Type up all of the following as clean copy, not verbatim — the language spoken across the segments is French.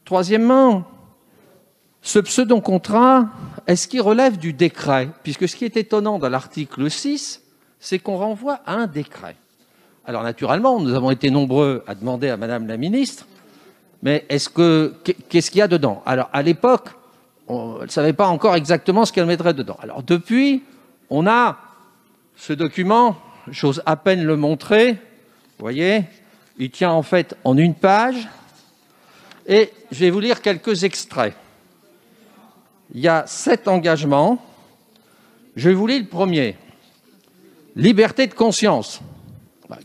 Troisièmement, ce pseudo-contrat, est-ce qu'il relève du décret? Puisque ce qui est étonnant dans l'article 6, c'est qu'on renvoie à un décret. Alors naturellement, nous avons été nombreux à demander à Madame la Ministre, mais qu'est-ce qu'il y a dedans? Alors à l'époque, on ne savait pas encore exactement ce qu'elle mettrait dedans. Alors depuis, on a ce document, j'ose à peine le montrer, vous voyez, il tient en fait en une page, et je vais vous lire quelques extraits. Il y a 7 engagements. Je vais vous lire le premier. Liberté de conscience.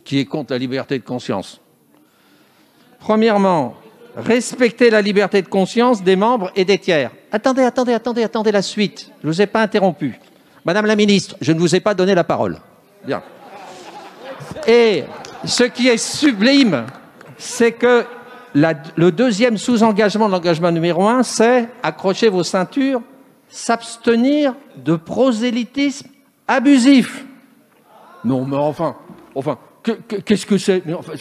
Qui est contre la liberté de conscience? Premièrement, respecter la liberté de conscience des membres et des tiers. Attendez la suite. Je ne vous ai pas interrompu. Madame la Ministre, je ne vous ai pas donné la parole. Bien. Et ce qui est sublime, c'est que le deuxième sous-engagement de l'engagement numéro 1, c'est accrocher vos ceintures, s'abstenir de prosélytisme abusif. Non, mais enfin, qu'est-ce que c'est? Mais enfin,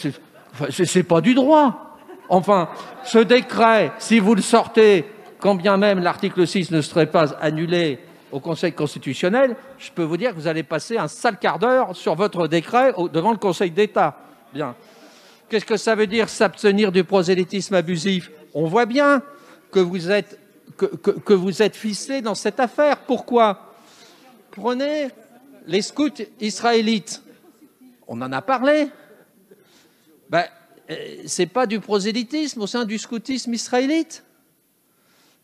c'est pas du droit. Enfin, ce décret, si vous le sortez, quand bien même l'article 6 ne serait pas annulé au Conseil constitutionnel, je peux vous dire que vous allez passer un sale quart d'heure sur votre décret devant le Conseil d'État. Bien. Qu'est-ce que ça veut dire s'abstenir du prosélytisme abusif? On voit bien que vous êtes ficelé dans cette affaire. Pourquoi? Prenez les scouts israélites. On en a parlé. C'est pas du prosélytisme au sein du scoutisme israélite.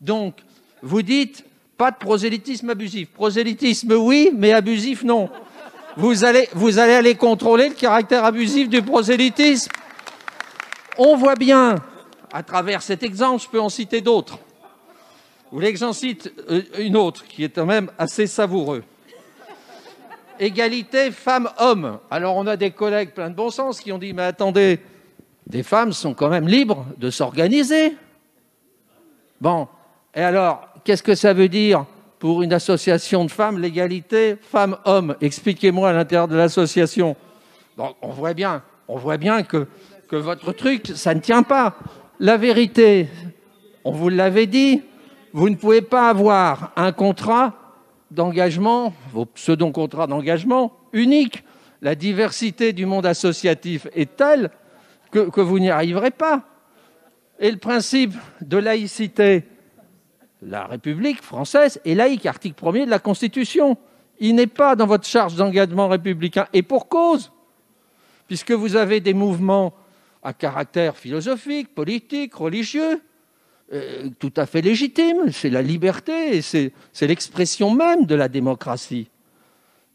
Donc, vous dites pas de prosélytisme abusif. Prosélytisme, oui, mais abusif, non. Vous allez aller contrôler le caractère abusif du prosélytisme. On voit bien, à travers cet exemple, je peux en citer d'autres. Vous voulez que j'en cite une autre, qui est quand même assez savoureux. Égalité femmes-hommes. Alors, on a des collègues pleins de bon sens qui ont dit, mais attendez, des femmes sont quand même libres de s'organiser. Bon, et alors, qu'est-ce que ça veut dire pour une association de femmes, l'égalité femmes-hommes? Expliquez-moi à l'intérieur de l'association. Bon, on voit bien que votre truc, ça ne tient pas. La vérité, on vous l'avait dit, vous ne pouvez pas avoir un contrat d'engagement, vos pseudo-contrats d'engagement unique. La diversité du monde associatif est telle que vous n'y arriverez pas. Et le principe de laïcité, la République française est laïque, article 1er de la Constitution. Il n'est pas dans votre charge d'engagement républicain. Et pour cause, puisque vous avez des mouvements à caractère philosophique, politique, religieux, tout à fait légitime, c'est la liberté, et c'est l'expression même de la démocratie.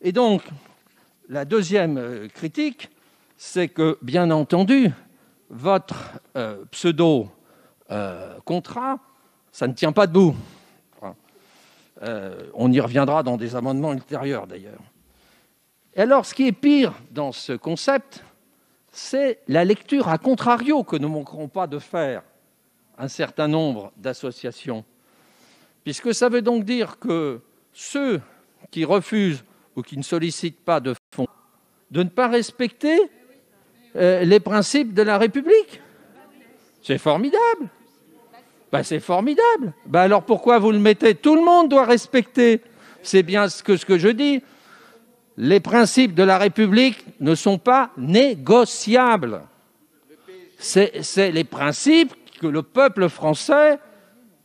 Et donc, la deuxième critique, c'est que, bien entendu, votre pseudo-contrat, ça ne tient pas debout. On y reviendra dans des amendements ultérieurs, d'ailleurs. Et alors, ce qui est pire dans ce concept, c'est la lecture à contrario que nous ne manquerons pas de faire un certain nombre d'associations, puisque ça veut donc dire que ceux qui refusent ou qui ne sollicitent pas de fonds, de ne pas respecter les principes de la République. C'est formidable. C'est formidable. Alors pourquoi vous le mettez? Tout le monde doit respecter. C'est bien ce que je dis. Les principes de la République ne sont pas négociables. C'est les principes que le peuple français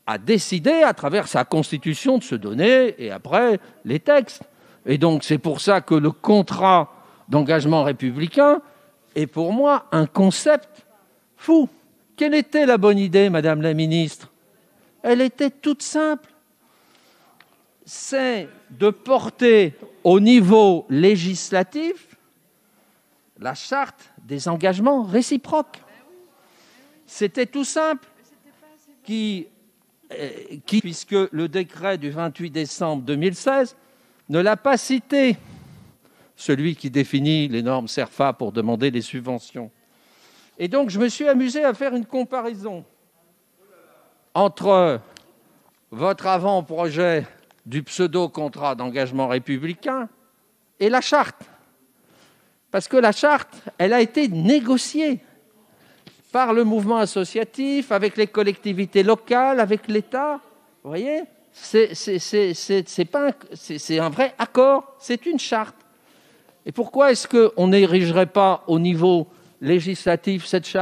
a décidé à travers sa constitution de se donner et après les textes. Et donc c'est pour ça que le contrat d'engagement républicain est pour moi un concept fou. Quelle était la bonne idée, Madame la Ministre? Elle était toute simple. C'est de porter au niveau législatif la charte des engagements réciproques. C'était tout simple, puisque le décret du 28 décembre 2016 ne l'a pas cité, celui qui définit les normes CERFA pour demander des subventions. Et donc, je me suis amusé à faire une comparaison entre votre avant-projet du pseudo-contrat d'engagement républicain et la charte. Parce que la charte, elle a été négociée. par le mouvement associatif, avec les collectivités locales, avec l'État. Vous voyez, c'est un vrai accord, c'est une charte. Et pourquoi est-ce qu'on n'érigerait pas au niveau législatif cette charte ?